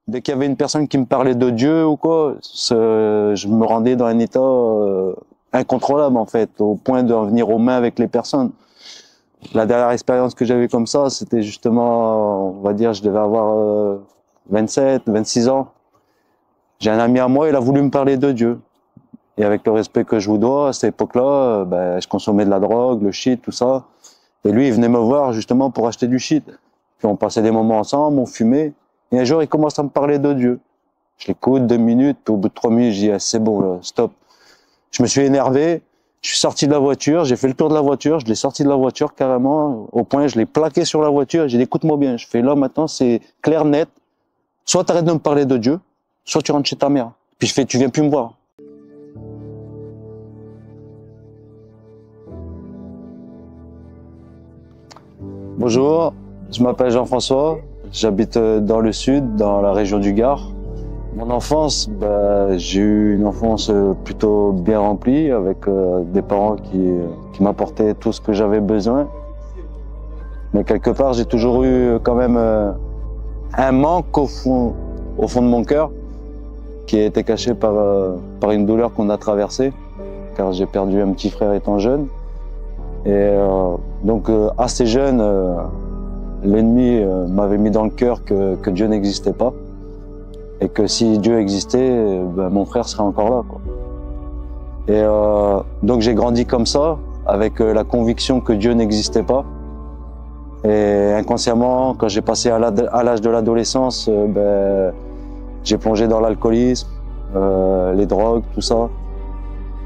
Dès qu'il y avait une personne qui me parlait de Dieu ou quoi, je me rendais dans un état incontrôlable en fait, au point de venir aux mains avec les personnes. La dernière expérience que j'avais comme ça, c'était justement, on va dire, je devais avoir 27, 26 ans. J'ai un ami à moi, il a voulu me parler de Dieu. Et avec le respect que je vous dois, à cette époque-là, je consommais de la drogue, le shit, tout ça. Et lui, il venait me voir justement pour acheter du shit. Puis on passait des moments ensemble, on fumait. Et un jour, il commence à me parler de Dieu. Je l'écoute 2 minutes, puis au bout de 3 minutes, je dis, ah, c'est bon, là, stop. Je me suis énervé, je suis sorti de la voiture, j'ai fait le tour de la voiture, je l'ai sorti de la voiture carrément, au point, je l'ai plaqué sur la voiture, j'ai dit, écoute-moi bien, je fais là, maintenant, c'est clair, net. Soit t'arrêtes de me parler de Dieu, soit tu rentres chez ta mère. Puis je fais, tu viens plus me voir. Bonjour, je m'appelle Jean-François, j'habite dans le sud, dans la région du Gard. Mon enfance, j'ai eu une enfance plutôt bien remplie, avec des parents qui m'apportaient tout ce que j'avais besoin. Mais quelque part, j'ai toujours eu quand même un manque au fond de mon cœur, qui a été caché par une douleur qu'on a traversée, car j'ai perdu un petit frère étant jeune. Et donc assez jeune, l'ennemi m'avait mis dans le cœur que Dieu n'existait pas et que si Dieu existait, mon frère serait encore là, quoi. Et donc j'ai grandi comme ça, avec la conviction que Dieu n'existait pas. Et inconsciemment, quand j'ai passé à l'âge de l'adolescence, j'ai plongé dans l'alcoolisme, les drogues, tout ça.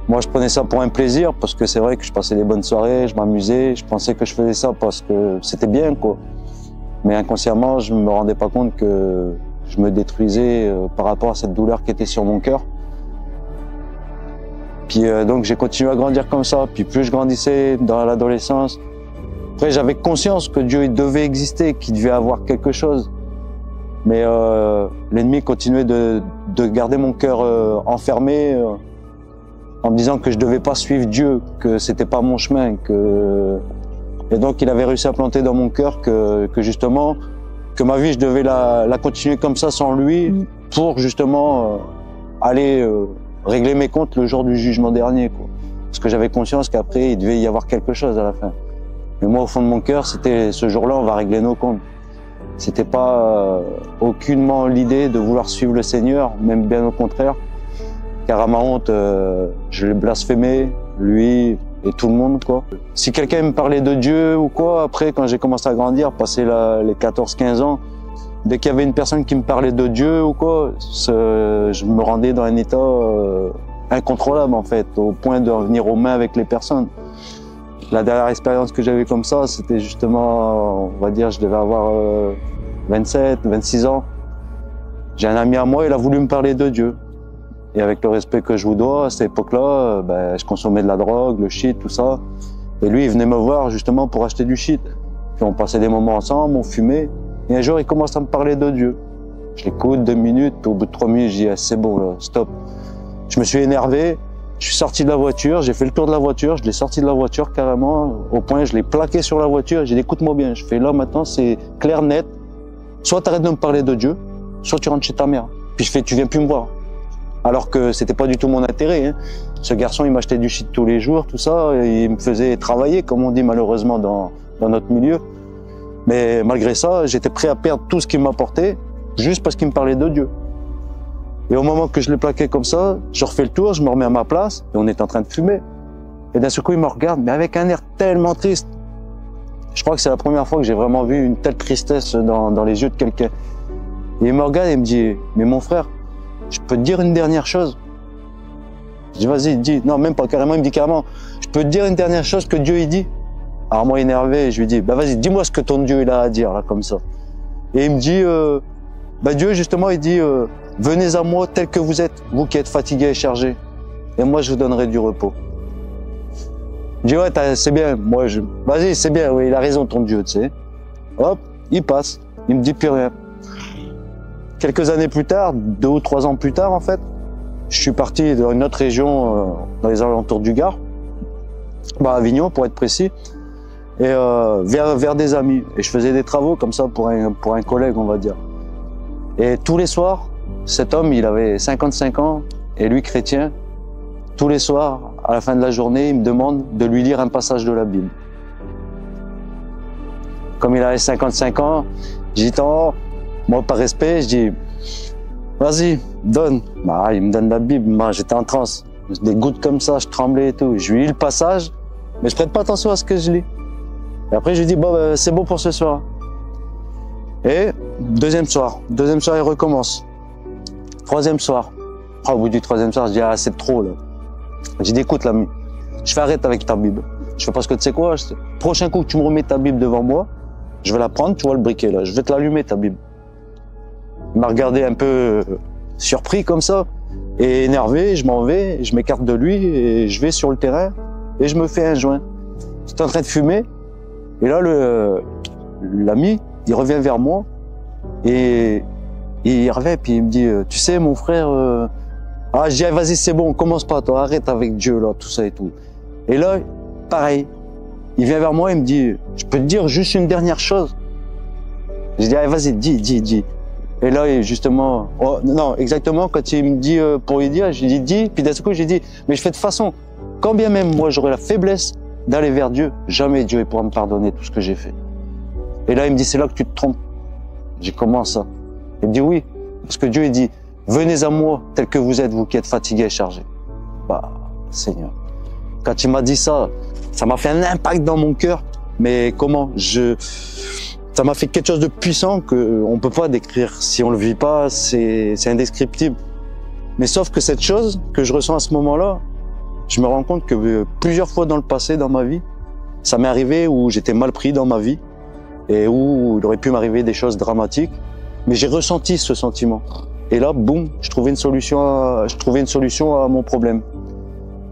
Moi, je prenais ça pour un plaisir, parce que c'est vrai que je passais des bonnes soirées, je m'amusais, je pensais que je faisais ça parce que c'était bien, quoi. Mais inconsciemment, je me rendais pas compte que je me détruisais par rapport à cette douleur qui était sur mon cœur. Puis donc j'ai continué à grandir comme ça. Puis plus je grandissais dans l'adolescence, après j'avais conscience que Dieu il devait exister, qu'il devait avoir quelque chose. Mais l'ennemi continuait de garder mon cœur enfermé. En me disant que je devais pas suivre Dieu, que c'était pas mon chemin, et donc il avait réussi à planter dans mon cœur que justement, que ma vie je devais la continuer comme ça sans lui, pour justement aller régler mes comptes le jour du jugement dernier, quoi. Parce que j'avais conscience qu'après il devait y avoir quelque chose à la fin. Mais moi au fond de mon cœur, c'était ce jour-là on va régler nos comptes. C'était pas aucunement l'idée de vouloir suivre le Seigneur, même bien au contraire. Car à ma honte, je l'ai blasphémé, lui et tout le monde, quoi. Si quelqu'un me parlait de Dieu ou quoi, après, quand j'ai commencé à grandir, passer les 14-15 ans, dès qu'il y avait une personne qui me parlait de Dieu ou quoi, je me rendais dans un état incontrôlable, en fait, au point de venir aux mains avec les personnes. La dernière expérience que j'avais comme ça, c'était justement, on va dire, je devais avoir 27, 26 ans. J'ai un ami à moi, il a voulu me parler de Dieu. Et avec le respect que je vous dois, à cette époque-là, je consommais de la drogue, le shit, tout ça. Et lui, il venait me voir justement pour acheter du shit. Puis on passait des moments ensemble, on fumait. Et un jour, il commence à me parler de Dieu. Je l'écoute 2 minutes, puis au bout de 3 minutes, je dis, ah, c'est bon, là, stop. Je me suis énervé, je suis sorti de la voiture, j'ai fait le tour de la voiture, je l'ai sorti de la voiture carrément, au point, je l'ai plaqué sur la voiture, j'ai dit, écoute-moi bien, je fais là, maintenant, c'est clair, net. Soit t'arrêtes de me parler de Dieu, soit tu rentres chez ta mère. Puis je fais, tu viens plus me voir. Alors que c'était pas du tout mon intérêt, hein. Ce garçon, il m'achetait du shit tous les jours, tout ça, et il me faisait travailler, comme on dit malheureusement dans notre milieu. Mais malgré ça, j'étais prêt à perdre tout ce qu'il m'apportait, juste parce qu'il me parlait de Dieu. Et au moment que je l'ai plaqué comme ça, je refais le tour, je me remets à ma place, et on est en train de fumer. Et d'un seul coup, il me regarde, mais avec un air tellement triste. Je crois que c'est la première fois que j'ai vraiment vu une telle tristesse dans les yeux de quelqu'un. Et il me regarde et il me dit, mais mon frère, je peux te dire une dernière chose? Je dis, vas-y, dis. Non, même pas carrément, il me dit carrément, je peux te dire une dernière chose que Dieu, il dit? Alors moi, énervé, je lui dis, vas-y, dis-moi ce que ton Dieu, il a à dire, là, comme ça. Et il me dit, Dieu, justement, il dit, venez à moi tel que vous êtes, vous qui êtes fatigués et chargés, et moi, je vous donnerai du repos. Je dis, ouais, c'est bien, vas-y, c'est bien, oui, il a raison, ton Dieu, tu sais. Hop, il passe, il me dit plus rien. Quelques années plus tard, 2 ou 3 ans plus tard en fait, je suis parti dans une autre région, dans les alentours du Gard, à Avignon pour être précis, et vers des amis. Et je faisais des travaux comme ça pour un collègue, on va dire. Et tous les soirs, cet homme, il avait 55 ans, et lui chrétien, tous les soirs, à la fin de la journée, il me demande de lui lire un passage de la Bible. Comme il avait 55 ans, j'ai dit, oh, moi par respect, je dis, vas-y, donne. Bah, il me donne la Bible, moi j'étais en transe. Des gouttes comme ça, je tremblais et tout. Je lui lis le passage, mais je prête pas attention à ce que je lis. Et après, je lui dis, bon, bah, c'est bon pour ce soir. Et deuxième soir, il recommence. Troisième soir. Au bout du troisième soir, je dis, ah, c'est trop, là. J'ai dit, écoute, l'ami, je fais arrête avec ta Bible. Je fais parce que tu sais quoi, prochain coup que tu me remets ta Bible devant moi, je vais la prendre, tu vois le briquet, là. Je vais te l'allumer, ta Bible. Il m'a regardé un peu surpris comme ça, et énervé, je m'en vais, je m'écarte de lui, et je vais sur le terrain, et je me fais un joint. J'étais en train de fumer, et là, l'ami, il revient vers moi, et il revient, puis il me dit, tu sais, mon frère, ah, je dis, ah, vas-y, c'est bon, commence pas, toi, arrête avec Dieu, là, tout ça et tout. Et là, pareil, il vient vers moi, il me dit, je peux te dire juste une dernière chose. Je dis, ah, vas-y, dis. Et là, justement, oh, non, exactement, quand il me dit pour lui dire, je lui dis, puis d'un coup, j'ai dit, mais je fais de façon, quand bien même moi j'aurais la faiblesse d'aller vers Dieu, jamais Dieu pourra me pardonner tout ce que j'ai fait. Et là, il me dit, c'est là que tu te trompes. J'ai comment ça? Il me dit, oui, parce que Dieu, il dit, venez à moi, tel que vous êtes, vous qui êtes fatigués et chargés. Bah, Seigneur. Quand il m'a dit ça, ça m'a fait un impact dans mon cœur, mais comment? Ça m'a fait quelque chose de puissant qu'on peut pas décrire. Si on le vit pas, c'est indescriptible. Mais sauf que cette chose que je ressens à ce moment-là, je me rends compte que plusieurs fois dans le passé, dans ma vie, ça m'est arrivé où j'étais mal pris dans ma vie et où il aurait pu m'arriver des choses dramatiques. Mais j'ai ressenti ce sentiment. Et là, boum, je trouvais une solution à mon problème.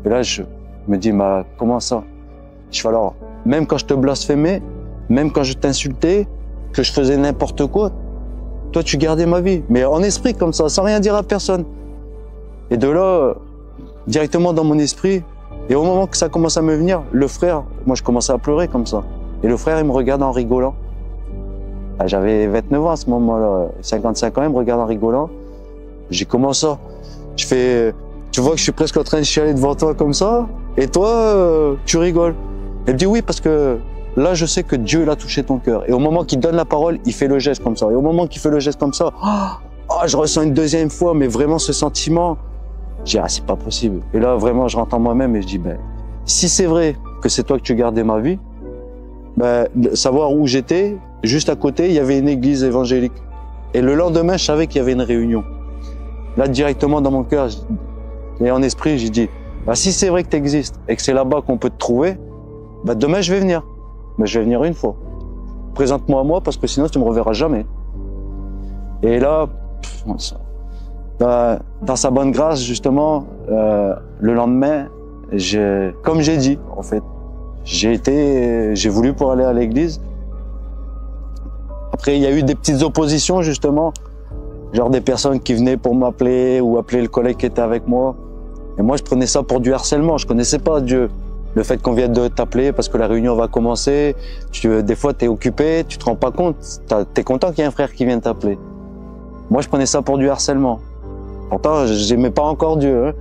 Et là, je me dis, mais comment ça? Je fais alors, même quand je te blasphémais, même quand je t'insultais, que je faisais n'importe quoi, toi tu gardais ma vie. Mais en esprit comme ça, sans rien dire à personne. Et de là, directement dans mon esprit, et au moment que ça commence à me venir, le frère, moi je commençais à pleurer comme ça. Et le frère, il me regarde en rigolant. J'avais 29 ans à ce moment-là, 55 ans, il me regarde en rigolant. J'ai commencé ça. Je fais, tu vois que je suis presque en train de chialer devant toi comme ça, et toi, tu rigoles. Elle me dit oui, parce que là, je sais que Dieu, il a touché ton cœur. Et au moment qu'il donne la parole, il fait le geste comme ça. Et au moment qu'il fait le geste comme ça, je ressens une deuxième fois, mais vraiment ce sentiment, je dis, ah, c'est pas possible. Et là, vraiment, je rentre en moi-même et je dis, ben, si c'est vrai que c'est toi que tu gardais ma vie, ben, savoir où j'étais, juste à côté, il y avait une église évangélique. Et le lendemain, je savais qu'il y avait une réunion. Là, directement dans mon cœur, et en esprit, j'ai dit, ben, si c'est vrai que tu existes et que c'est là-bas qu'on peut te trouver, ben, demain, je vais venir. Mais je vais venir une fois. Présente-moi à moi parce que sinon tu me reverras jamais. Et là, dans sa bonne grâce, justement, le lendemain, comme j'ai dit, en fait, j'ai voulu pour aller à l'église. Après, il y a eu des petites oppositions, justement, genre des personnes qui venaient pour m'appeler ou appeler le collègue qui était avec moi. Et moi, je prenais ça pour du harcèlement. Je connaissais pas Dieu. Le fait qu'on vienne de t'appeler parce que la réunion va commencer, des fois t'es occupé, tu te rends pas compte, t'es content qu'il y ait un frère qui vienne t'appeler. Moi je prenais ça pour du harcèlement. Pourtant j'aimais pas encore Dieu. Hein.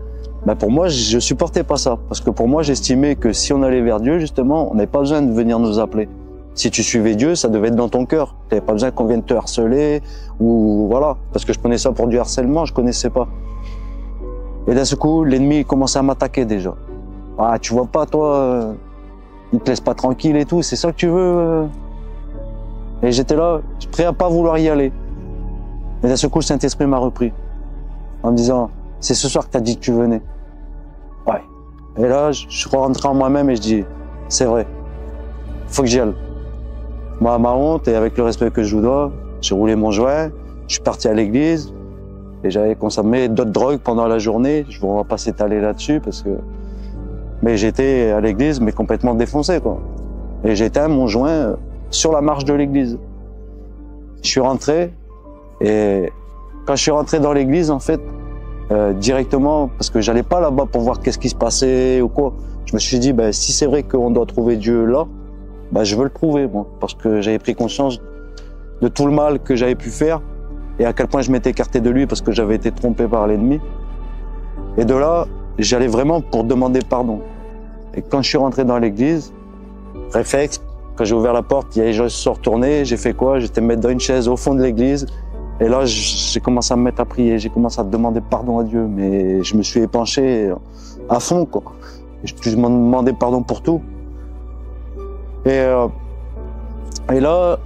Ben, pour moi je supportais pas ça. Parce que pour moi j'estimais que si on allait vers Dieu justement, on n'avait pas besoin de venir nous appeler. Si tu suivais Dieu, ça devait être dans ton cœur. T'avais pas besoin qu'on vienne te harceler ou voilà. Parce que je prenais ça pour du harcèlement, je connaissais pas. Et d'un seul coup l'ennemi commençait à m'attaquer déjà. Ah, tu vois pas, toi, il te laisse pas tranquille et tout, c'est ça que tu veux? Et j'étais là, prêt à pas vouloir y aller. Et d'un seul coup, le Saint-Esprit m'a repris. En me disant, c'est ce soir que t'as dit que tu venais. Ouais. Et là, je suis rentré en moi-même et je dis, c'est vrai. Faut que j'y aille. Moi, à ma honte et avec le respect que je vous dois, j'ai roulé mon joint, je suis parti à l'église et j'avais consommé d'autres drogues pendant la journée. On va pas s'étaler là-dessus parce que mais j'étais à l'église, mais complètement défoncé, quoi. Et j'ai éteint mon joint sur la marche de l'église. Je suis rentré, et quand je suis rentré dans l'église, en fait, directement, parce que j'allais pas là-bas pour voir qu'est-ce qui se passait ou quoi, je me suis dit, ben, si c'est vrai qu'on doit trouver Dieu là, ben, je veux le trouver, moi, parce que j'avais pris conscience de tout le mal que j'avais pu faire, et à quel point je m'étais écarté de lui parce que j'avais été trompé par l'ennemi. Et de là, j'allais vraiment pour demander pardon. Et quand je suis rentré dans l'église, réflexe, quand j'ai ouvert la porte, il y a les gens qui se sont retournés, j'ai fait quoi? J'étais me mettre dans une chaise au fond de l'église. Et là, j'ai commencé à me mettre à prier, j'ai commencé à demander pardon à Dieu, mais je me suis épanché à fond, quoi. Je m'en demandais pardon pour tout. Et là,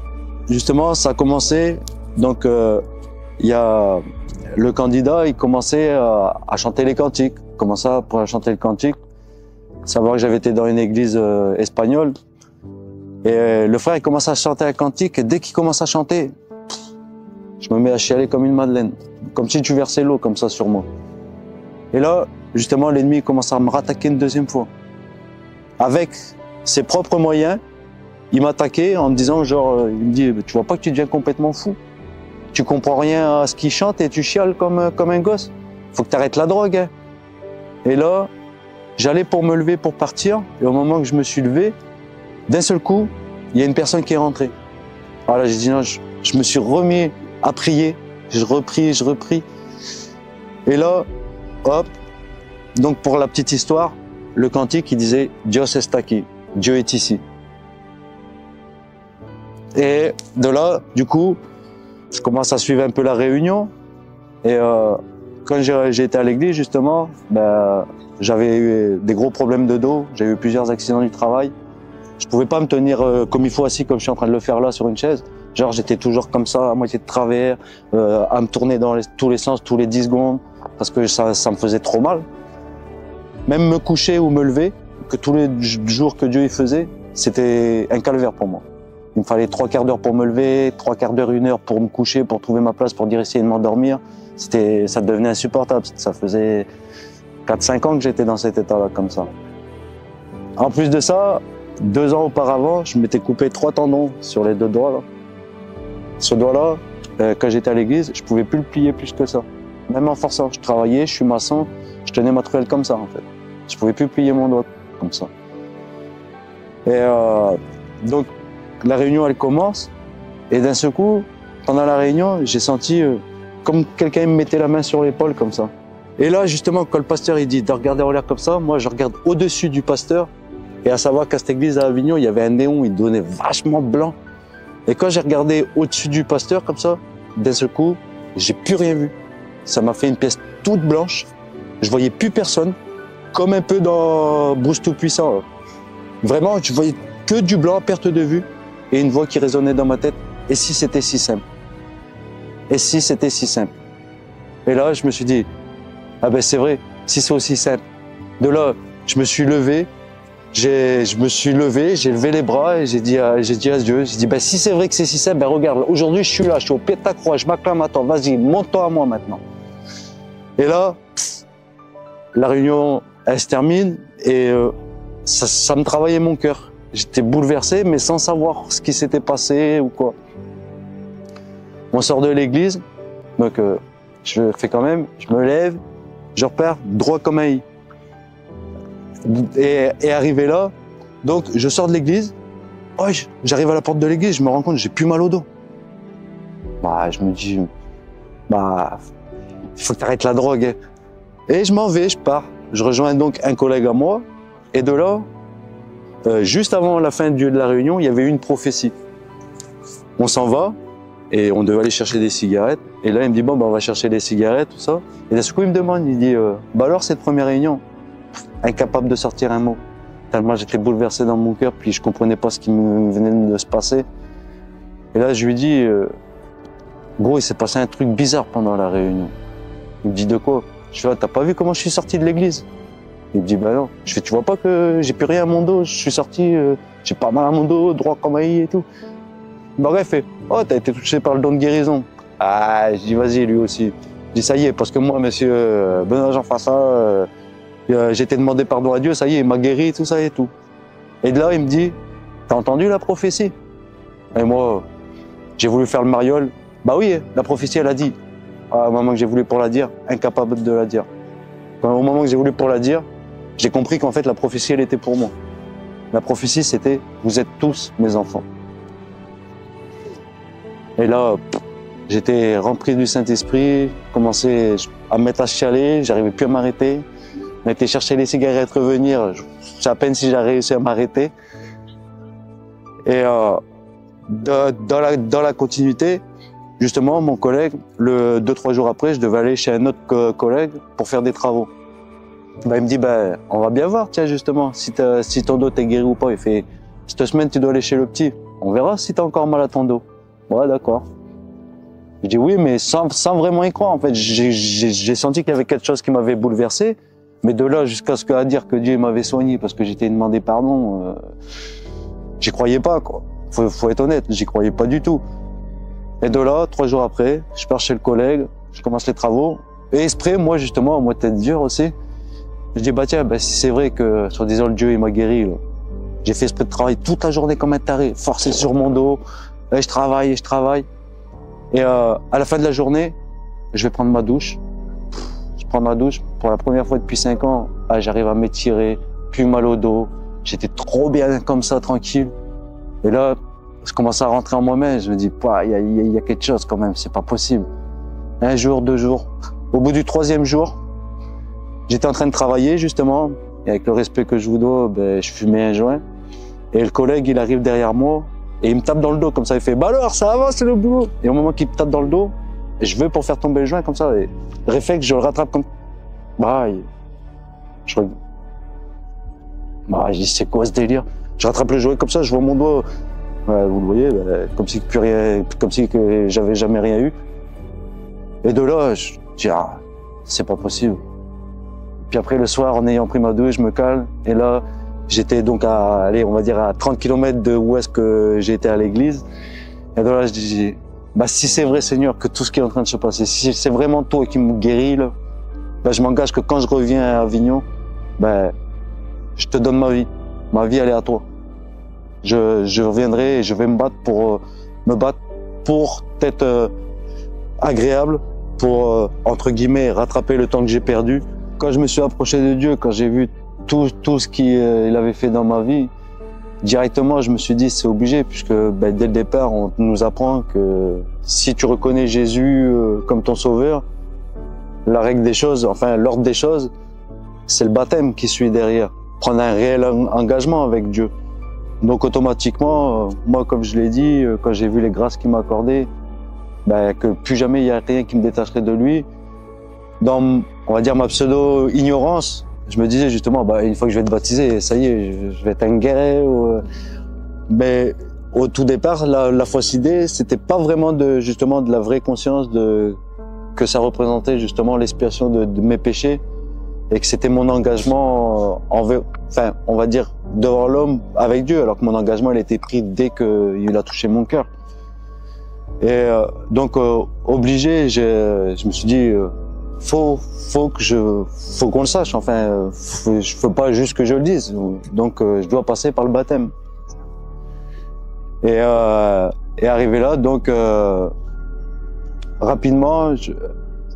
justement, ça a commencé. Donc, il y a le candidat, il commençait à chanter les cantiques. Il commençait à chanter le cantique. Savoir que j'avais été dans une église espagnole. Et le frère, il commence à chanter un cantique. Et dès qu'il commence à chanter, je me mets à chialer comme une madeleine. Comme si tu versais l'eau comme ça sur moi. Et là, justement, l'ennemi commence à me rattaquer une deuxième fois. Avec ses propres moyens, il m'attaquait en me disant, genre, il me dit, tu vois pas que tu deviens complètement fou? Tu comprends rien à ce qu'il chante et tu chiales comme un gosse. Faut que tu arrêtes la drogue, hein. Et là, j'allais pour me lever pour partir. Et au moment que je me suis levé, d'un seul coup, il y a une personne qui est rentrée. Alors là, j'ai dit non, je me suis remis à prier. Je repris. Et là, hop. Donc pour la petite histoire, le cantique, il disait Dios está aquí, Dieu est ici. Et de là, du coup, je commence à suivre un peu la réunion. Et quand j'ai été à l'église, justement, j'avais eu des gros problèmes de dos. J'ai eu plusieurs accidents du travail. Je pouvais pas me tenir comme il faut assis, comme je suis en train de le faire là sur une chaise. Genre, j'étais toujours comme ça, à moitié de travers, à me tourner dans tous les sens, tous les 10 secondes, parce que ça me faisait trop mal. Même me coucher ou me lever, que tous les jours que Dieu y faisait, c'était un calvaire pour moi. Il me fallait 3 quarts d'heure pour me lever, 3 quarts d'heure, 1 heure pour me coucher, pour trouver ma place, pour dire essayer de m'endormir. Ça devenait insupportable. Ça faisait 4-5 ans que j'étais dans cet état-là, comme ça. En plus de ça, 2 ans auparavant, je m'étais coupé 3 tendons sur les 2 doigts, là. Ce doigt-là, quand j'étais à l'église, je pouvais plus le plier plus que ça. Même en forçant, je travaillais, je suis maçon, je tenais ma truelle comme ça, en fait. Je pouvais plus plier mon doigt comme ça. Et donc, la réunion, elle commence. Et d'un seul coup, pendant la réunion, j'ai senti comme quelqu'un me mettait la main sur l'épaule, comme ça. Et là, justement, quand le pasteur, il dit de regarder en l'air comme ça, moi, je regarde au-dessus du pasteur. Et à savoir qu'à cette église à Avignon, il y avait un néon, il donnait vachement blanc. Et quand j'ai regardé au-dessus du pasteur, comme ça, d'un seul coup, j'ai plus rien vu. Ça m'a fait une pièce toute blanche. Je voyais plus personne. Comme un peu dans Bruce Tout-Puissant. Vraiment, je voyais que du blanc à perte de vue. Et une voix qui résonnait dans ma tête. Et si c'était si simple? Et si c'était si simple? Et là, je me suis dit, ah ben c'est vrai, si c'est aussi simple. De là, je me suis levé. J'ai levé les bras et j'ai dit à Dieu, j'ai dit, ben, si c'est vrai que c'est si simple, ben, regarde, aujourd'hui, je suis là, je suis au pied de ta croix, je m'acclame à toi, vas-y, monte-toi à moi maintenant. Et là, la réunion, elle se termine et ça me travaillait mon cœur. J'étais bouleversé, mais sans savoir ce qui s'était passé ou quoi. On sort de l'église, donc je fais quand même, je me lève, je repars droit comme un i. Et arrivé là, donc je sors de l'église, oh, j'arrive à la porte de l'église, je me rends compte que j'ai plus mal au dos. Je me dis, il faut que tu arrêtes la drogue. Hein. Et je m'en vais, je pars. Je rejoins donc un collègue à moi, et de là, juste avant la fin de la réunion, il y avait eu une prophétie. On s'en va, et on devait aller chercher des cigarettes, et là il me dit, on va chercher des cigarettes, tout ça. Et d'un coup il me demande, il dit, alors cette première réunion? Incapable de sortir un mot. Tellement j'étais bouleversé dans mon cœur, puis je comprenais pas ce qui me venait de se passer. Et là, je lui dis, gros, il s'est passé un truc bizarre pendant la réunion. Il me dit, de quoi? Je fais, t'as pas vu comment je suis sorti de l'église? Il me dit, non. Je fais, tu vois pas que j'ai plus rien à mon dos, je suis sorti, j'ai pas mal à mon dos, droit comme un i et tout. Bref, il fait, oh, t'as été touché par le don de guérison. Ah, je dis, vas-y, lui aussi. Je dis, ça y est, parce que moi, monsieur Benoît Jean Fassa, j'ai été demandé pardon à Dieu, ça y est, il m'a guéri, tout ça et tout. Et de là, il me dit, t'as entendu la prophétie? Et moi, j'ai voulu faire le mariole. Bah oui, la prophétie, elle a dit. Au moment que j'ai voulu pour la dire, incapable de la dire. Au moment que j'ai voulu pour la dire, j'ai compris qu'en fait, la prophétie, elle était pour moi. La prophétie, c'était, vous êtes tous mes enfants. Et là, J'étais rempli du Saint-Esprit, commençais à me mettre à chialer, j'arrivais plus à m'arrêter. On a été chercher les cigarettes, revenir, je sais à peine si j'ai réussi à m'arrêter. Et dans la continuité, justement, mon collègue, 2-3 jours après, je devais aller chez un autre collègue pour faire des travaux. Il me dit, on va bien voir, tiens, justement, si ton dos t'est guéri ou pas. Il fait, cette semaine, tu dois aller chez le petit. On verra si t'as encore mal à ton dos. Ouais, d'accord. Je dis oui, mais sans vraiment y croire. En fait, j'ai senti qu'il y avait quelque chose qui m'avait bouleversé. Mais de là jusqu'à ce qu'à dire que Dieu m'avait soigné parce que j'étais demandé pardon, j'y croyais pas, quoi. Faut être honnête, j'y croyais pas du tout. Et de là, 3 jours après, je pars chez le collègue, je commence les travaux. Et exprès, moi, justement, moi, tête dure aussi, je dis, tiens, si c'est vrai que, soi-disant, le Dieu, il m'a guéri, là. J'ai fait exprès de travailler toute la journée comme un taré, forcé sur mon dos, et je travaille. Et à la fin de la journée, je vais prendre ma douche. Je prends ma douche pour la première fois depuis 5 ans. J'arrive à m'étirer, plus mal au dos. J'étais trop bien comme ça, tranquille. Et là, je commence à rentrer en moi-même. Je me dis, il y a quelque chose quand même, c'est pas possible. 1 jour, 2 jours. Au bout du 3e jour, j'étais en train de travailler justement. Et avec le respect que je vous dois, je fumais un joint. Et le collègue, il arrive derrière moi et il me tape dans le dos comme ça. Il fait, alors, ça avance, c'est le boulot. Et au moment qu'il me tape dans le dos, je veux pour faire tomber le joint comme ça. Et réflexe, je le rattrape comme... je dis, c'est quoi ce délire? Je rattrape le joint comme ça, je vois mon doigt. Vous le voyez, comme si plus rien, comme si que j'avais jamais rien eu. Et de là, je dis, c'est pas possible. Puis après, le soir, en ayant pris ma douche, je me calme. Et là, j'étais donc à 30 km de où est-ce que j'étais à l'église. Et de là, je dis, si c'est vrai, Seigneur, que tout ce qui est en train de se passer, si c'est vraiment toi qui me guéris, là, je m'engage que quand je reviens à Avignon, je te donne ma vie. Ma vie, elle est à toi. Je reviendrai et je vais me battre pour être agréable, pour, entre guillemets, rattraper le temps que j'ai perdu. Quand je me suis approché de Dieu, quand j'ai vu tout ce qu'il avait fait dans ma vie, directement, je me suis dit, c'est obligé, puisque dès le départ, on nous apprend que si tu reconnais Jésus comme ton sauveur, la règle des choses, enfin l'ordre des choses, c'est le baptême qui suit derrière. Prendre un réel engagement avec Dieu. Donc automatiquement, moi, comme je l'ai dit, quand j'ai vu les grâces qu'il m'a accordées, que plus jamais il y a rien qui me détacherait de lui. Dans, on va dire, ma pseudo-ignorance, je me disais justement, une fois que je vais être baptisé, ça y est, je vais être un guerrier. Mais au tout départ, la fausse idée, c'était pas vraiment justement de la vraie conscience que ça représentait justement l'expiation de mes péchés et que c'était mon engagement on va dire devant l'homme avec Dieu, alors que mon engagement il a été pris dès qu'il a touché mon cœur. Et donc obligé, je me suis dit faut qu'on le sache, je veux pas juste que je le dise, donc je dois passer par le baptême. Et arrivé là, donc rapidement,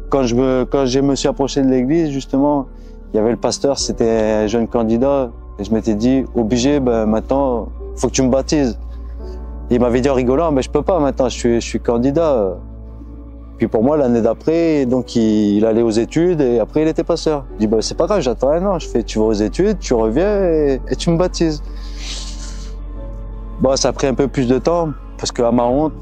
quand je me suis approché de l'église, justement, il y avait le pasteur, c'était un jeune candidat, et je m'étais dit, obligé, maintenant, faut que tu me baptises. Il m'avait dit en rigolant, mais je peux pas maintenant, je suis candidat. Puis pour moi, l'année d'après, donc il allait aux études et après il était pasteur. Je dis, c'est pas grave, j'attends 1 an. Je fais, tu vas aux études, tu reviens et tu me baptises. Ça a pris un peu plus de temps parce que à ma honte,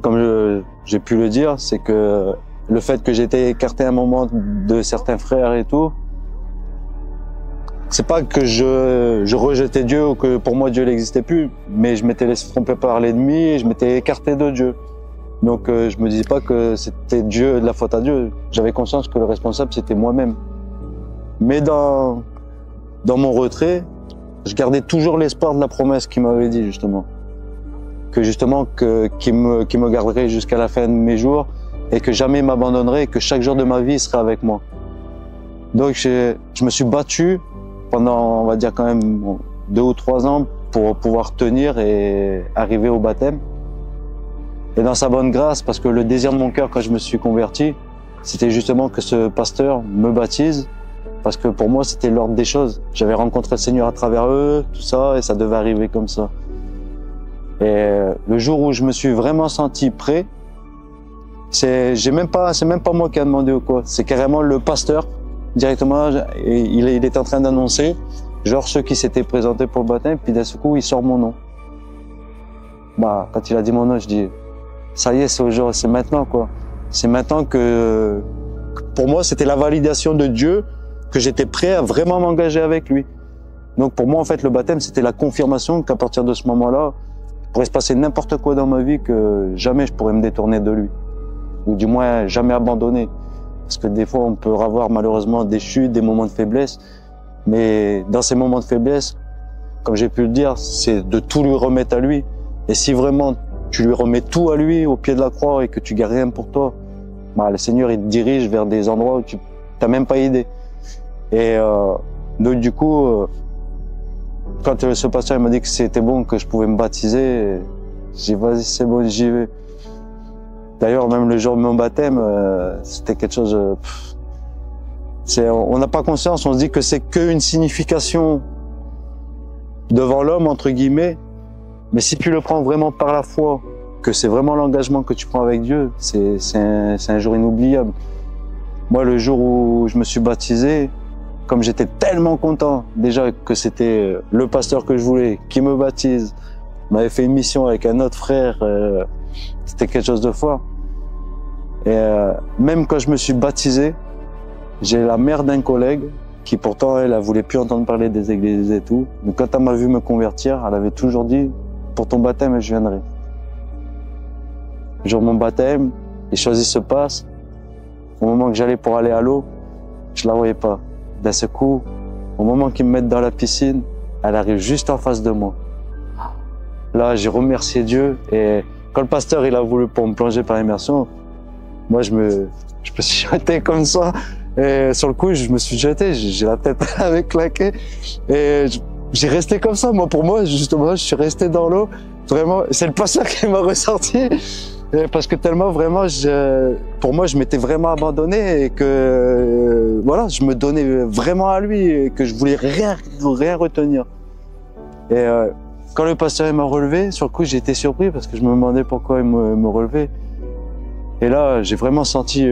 comme j'ai pu le dire, c'est que le fait que j'étais écarté un moment de certains frères et tout, c'est pas que je rejetais Dieu ou que pour moi Dieu n'existait plus, mais je m'étais laissé tromper par l'ennemi et je m'étais écarté de Dieu. Donc je me disais pas que c'était Dieu, de la faute à Dieu. J'avais conscience que le responsable c'était moi-même. Mais dans mon retrait, je gardais toujours l'espoir de la promesse qu'il m'avait dit justement, que justement qu'il me garderait jusqu'à la fin de mes jours et que jamais il m'abandonnerait et que chaque jour de ma vie il serait avec moi. Donc je me suis battu pendant, on va dire quand même 2 ou 3 ans pour pouvoir tenir et arriver au baptême. Et dans sa bonne grâce, parce que le désir de mon cœur quand je me suis converti, c'était justement que ce pasteur me baptise, parce que pour moi c'était l'ordre des choses. J'avais rencontré le Seigneur à travers eux, tout ça, et ça devait arriver comme ça. Et le jour où je me suis vraiment senti prêt, C'est même pas moi qui a demandé ou quoi. C'est carrément le pasteur directement. Et il est en train d'annoncer, genre ceux qui s'étaient présentés pour le baptême, puis d'un seul coup il sort mon nom. Bah quand il a dit mon nom, je dis ça y est, c'est maintenant quoi. C'est maintenant que pour moi c'était la validation de Dieu, que j'étais prêt à vraiment m'engager avec lui. Donc pour moi en fait le baptême c'était la confirmation qu'à partir de ce moment-là, il pourrait se passer n'importe quoi dans ma vie, que jamais je pourrais me détourner de lui. Ou du moins jamais abandonner. Parce que des fois on peut avoir malheureusement des chutes, des moments de faiblesse, mais dans ces moments de faiblesse, comme j'ai pu le dire, c'est de tout lui remettre à lui. Et si vraiment tu lui remets tout à lui au pied de la croix et que tu gardes rien pour toi, bah, le Seigneur il te dirige vers des endroits où tu n'as même pas idée. Et donc du coup, quand ce pasteur il m'a dit que c'était bon, que je pouvais me baptiser, j'ai dit vas-y c'est bon, j'y vais. D'ailleurs, même le jour de mon baptême, c'était quelque chose. On n'a pas conscience. On se dit que c'est qu'une signification devant l'homme entre guillemets. Mais si tu le prends vraiment par la foi, que c'est vraiment l'engagement que tu prends avec Dieu, c'est un jour inoubliable. Moi, le jour où je me suis baptisé, comme j'étais tellement content déjà que c'était le pasteur que je voulais qui me baptise, m'avait fait une mission avec un autre frère. C'était quelque chose de fort. Et même quand je me suis baptisé, j'ai la mère d'un collègue qui pourtant elle voulait plus entendre parler des églises et tout. Mais quand elle m'a vu me convertir, elle avait toujours dit pour ton baptême je viendrai. Le jour de mon baptême, les choses se passent. Au moment que j'allais pour aller à l'eau, je la voyais pas. D'un seul coup, au moment qu'ils me mettent dans la piscine, elle arrive juste en face de moi. Là, j'ai remercié Dieu et quand le pasteur il a voulu pour me plonger par l'immersion, moi je me suis jeté comme ça et sur le coup je me suis jeté, j'ai la tête avec claqué et j'ai resté comme ça. Moi pour moi justement je suis resté dans l'eau. Vraiment, c'est le pasteur qui m'a ressorti parce que tellement vraiment pour moi je m'étais vraiment abandonné et que voilà je me donnais vraiment à lui et que je voulais rien retenir. Et quand le pasteur m'a relevé, sur le coup j'ai été surpris parce que je me demandais pourquoi il me relevait. Et là j'ai vraiment senti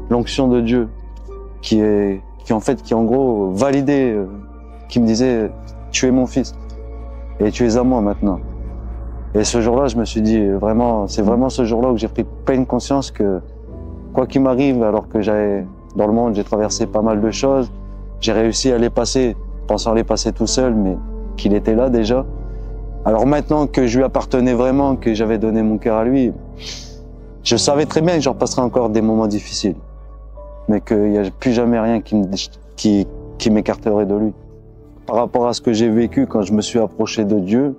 l'onction de Dieu qui en gros validé, qui me disait tu es mon fils et tu es à moi maintenant. Et ce jour-là je me suis dit vraiment, c'est vraiment ce jour-là où j'ai pris pleine conscience que quoi qu'il m'arrive, alors que dans le monde j'ai traversé pas mal de choses, j'ai réussi à les passer, pensant les passer tout seul, mais qu'il était là déjà. Alors maintenant que je lui appartenais vraiment, que j'avais donné mon cœur à lui, je savais très bien que j'en passerais encore des moments difficiles, mais qu'il n'y a plus jamais rien qui m'écarterait de lui. Par rapport à ce que j'ai vécu quand je me suis approché de Dieu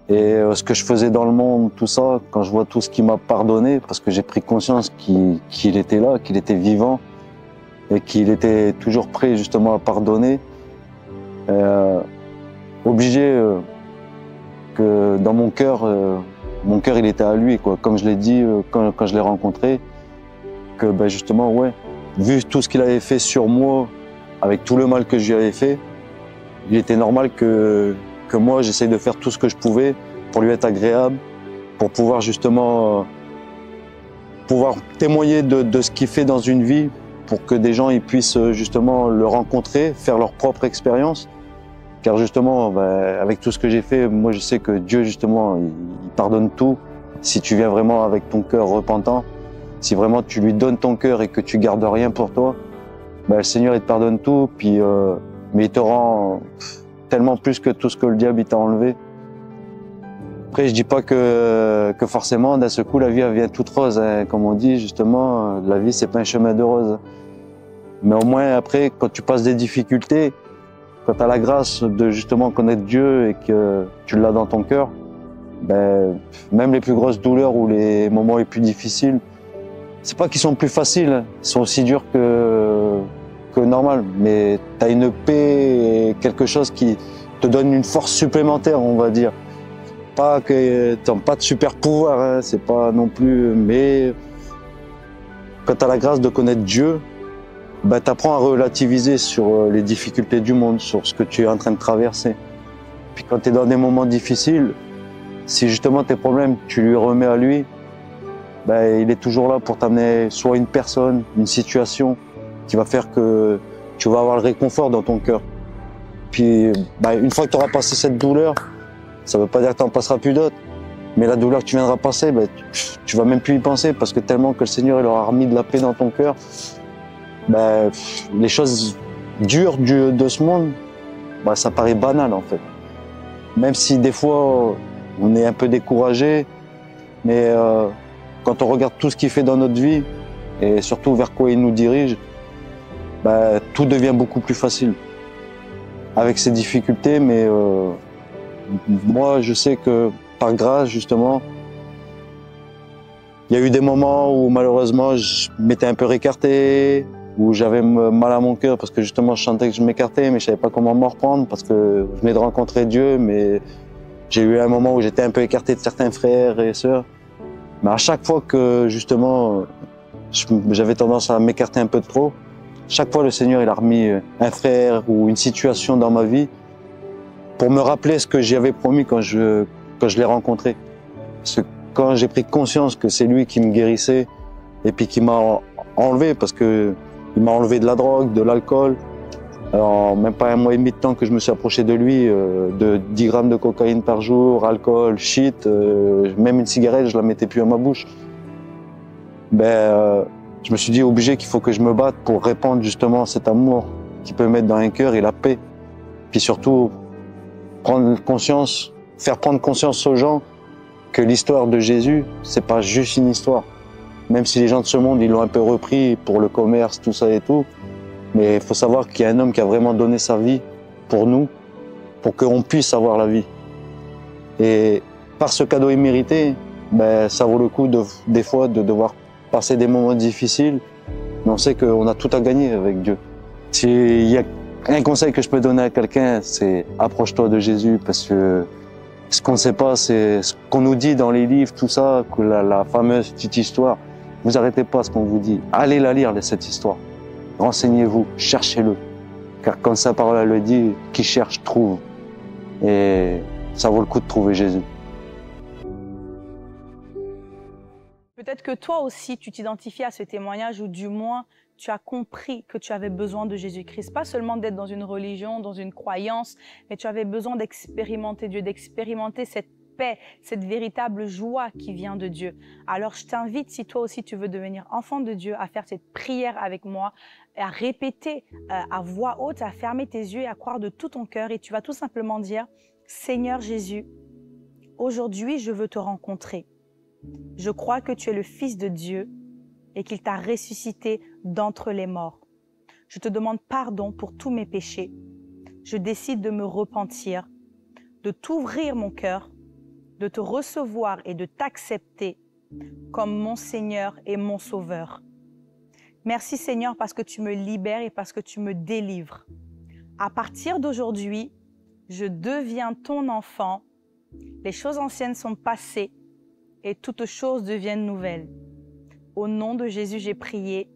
et ce que je faisais dans le monde, tout ça, quand je vois tout ce qu'il m'a pardonné, parce que j'ai pris conscience qu'il était là, qu'il était vivant et qu'il était toujours prêt justement à pardonner, obligé que dans mon cœur il était à lui, quoi. Comme je l'ai dit quand je l'ai rencontré, que ben justement, ouais, vu tout ce qu'il avait fait sur moi, avec tout le mal que je lui avais fait, il était normal que moi j'essaye de faire tout ce que je pouvais pour lui être agréable, pour pouvoir justement pouvoir témoigner de ce qu'il fait dans une vie, pour que des gens ils puissent justement le rencontrer, faire leur propre expérience. Car justement, avec tout ce que j'ai fait, moi je sais que Dieu justement, il pardonne tout. Si tu viens vraiment avec ton cœur repentant, si vraiment tu lui donnes ton cœur et que tu gardes rien pour toi, le Seigneur il te pardonne tout, puis mais il te rend tellement plus que tout ce que le diable il t'a enlevé. Après je dis pas que forcément d'un seul coup la vie elle vient toute rose, hein. Comme on dit justement, la vie c'est pas un chemin de rose. Mais au moins après quand tu passes des difficultés, quand tu as la grâce de justement connaître Dieu et que tu l'as dans ton cœur, même les plus grosses douleurs ou les moments les plus difficiles, c'est pas qu'ils sont plus faciles, ils sont aussi durs que normal, mais tu as une paix et quelque chose qui te donne une force supplémentaire, on va dire. Pas que tu n'as pas de super pouvoir, hein, c'est pas non plus, mais quand tu as la grâce de connaître Dieu, tu apprends à relativiser sur les difficultés du monde, sur ce que tu es en train de traverser. Puis quand tu es dans des moments difficiles, si justement tes problèmes, tu lui remets à lui, ben, il est toujours là pour t'amener soit une personne, une situation qui va faire que tu vas avoir le réconfort dans ton cœur. Puis ben, une fois que tu auras passé cette douleur, ça veut pas dire que tu n'en passeras plus d'autres. Mais la douleur que tu viendras passer, ben, tu vas même plus y penser parce que tellement que le Seigneur il aura remis de la paix dans ton cœur, ben, les choses dures de ce monde, ben, ça paraît banal en fait. Même si des fois on est un peu découragé, mais quand on regarde tout ce qu'il fait dans notre vie et surtout vers quoi il nous dirige, ben, tout devient beaucoup plus facile. Avec ses difficultés, mais moi je sais que par grâce justement, il y a eu des moments où malheureusement je m'étais un peu écarté, où j'avais mal à mon cœur parce que justement je sentais que je m'écartais, mais je savais pas comment m'en reprendre parce que je venais de rencontrer Dieu, mais j'ai eu un moment où j'étais un peu écarté de certains frères et sœurs. Mais à chaque fois que justement j'avais tendance à m'écarter un peu de trop, chaque fois le Seigneur il a remis un frère ou une situation dans ma vie pour me rappeler ce que j'y avais promis quand je l'ai rencontré. Parce que quand j'ai pris conscience que c'est lui qui me guérissait et puis qui m'a enlevé, parce que il m'a enlevé de la drogue, de l'alcool. Alors même pas 1 mois et demi de temps que je me suis approché de lui, de 10 grammes de cocaïne par jour, alcool, shit, même une cigarette je la mettais plus à ma bouche. Je me suis dit obligé qu'il faut que je me batte pour répandre justement cet amour qui peut mettre dans un cœur et la paix. Puis surtout prendre conscience, faire prendre conscience aux gens que l'histoire de Jésus, c'est pas juste une histoire. Même si les gens de ce monde, ils l'ont un peu repris pour le commerce, tout ça et tout. Mais il faut savoir qu'il y a un homme qui a vraiment donné sa vie pour nous, pour qu'on puisse avoir la vie. Et par ce cadeau immérité, ben, ça vaut le coup des fois de devoir passer des moments difficiles. Mais on sait qu'on a tout à gagner avec Dieu. S'il y a un conseil que je peux donner à quelqu'un, c'est approche-toi de Jésus, parce que ce qu'on ne sait pas, c'est ce qu'on nous dit dans les livres, tout ça, que la fameuse petite histoire. Vous arrêtez pas ce qu'on vous dit. Allez la lire, cette histoire. Renseignez-vous, cherchez-le. Car comme sa parole elle le dit, qui cherche trouve. Et ça vaut le coup de trouver Jésus. Peut-être que toi aussi, tu t'identifies à ce témoignage ou du moins, tu as compris que tu avais besoin de Jésus-Christ. Pas seulement d'être dans une religion, dans une croyance, mais tu avais besoin d'expérimenter Dieu, d'expérimenter cette paix, cette véritable joie qui vient de Dieu. Alors, je t'invite, si toi aussi tu veux devenir enfant de Dieu, à faire cette prière avec moi, à répéter à voix haute, à fermer tes yeux et à croire de tout ton cœur. Et tu vas tout simplement dire, Seigneur Jésus, aujourd'hui je veux te rencontrer. Je crois que tu es le Fils de Dieu et qu'il t'a ressuscité d'entre les morts. Je te demande pardon pour tous mes péchés. Je décide de me repentir, de t'ouvrir mon cœur, de te recevoir et de t'accepter comme mon Seigneur et mon Sauveur. Merci Seigneur parce que tu me libères et parce que tu me délivres. À partir d'aujourd'hui, je deviens ton enfant. Les choses anciennes sont passées et toutes choses deviennent nouvelles. Au nom de Jésus, j'ai prié.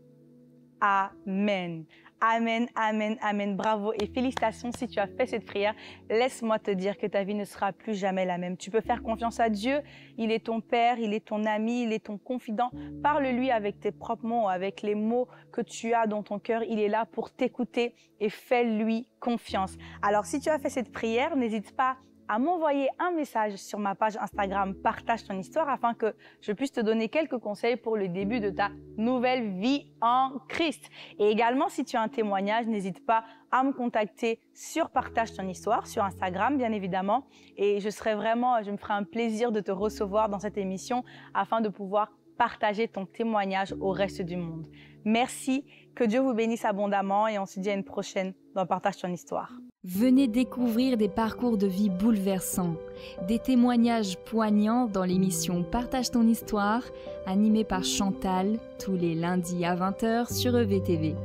Amen. Amen, amen, amen. Bravo et félicitations si tu as fait cette prière. Laisse-moi te dire que ta vie ne sera plus jamais la même. Tu peux faire confiance à Dieu. Il est ton Père, il est ton ami, il est ton confident. Parle-lui avec tes propres mots, avec les mots que tu as dans ton cœur. Il est là pour t'écouter et fais-lui confiance. Alors, si tu as fait cette prière, n'hésite pas à m'envoyer un message sur ma page Instagram « Partage ton histoire » afin que je puisse te donner quelques conseils pour le début de ta nouvelle vie en Christ. Et également, si tu as un témoignage, n'hésite pas à me contacter sur Partage ton histoire, sur Instagram bien évidemment. Et je me ferai un plaisir de te recevoir dans cette émission afin de pouvoir partager ton témoignage au reste du monde. Merci, que Dieu vous bénisse abondamment et on se dit à une prochaine dans Partage ton histoire. Venez découvrir des parcours de vie bouleversants, des témoignages poignants dans l'émission Partage ton histoire, animée par Chantal, tous les lundis à 20h sur EVTV.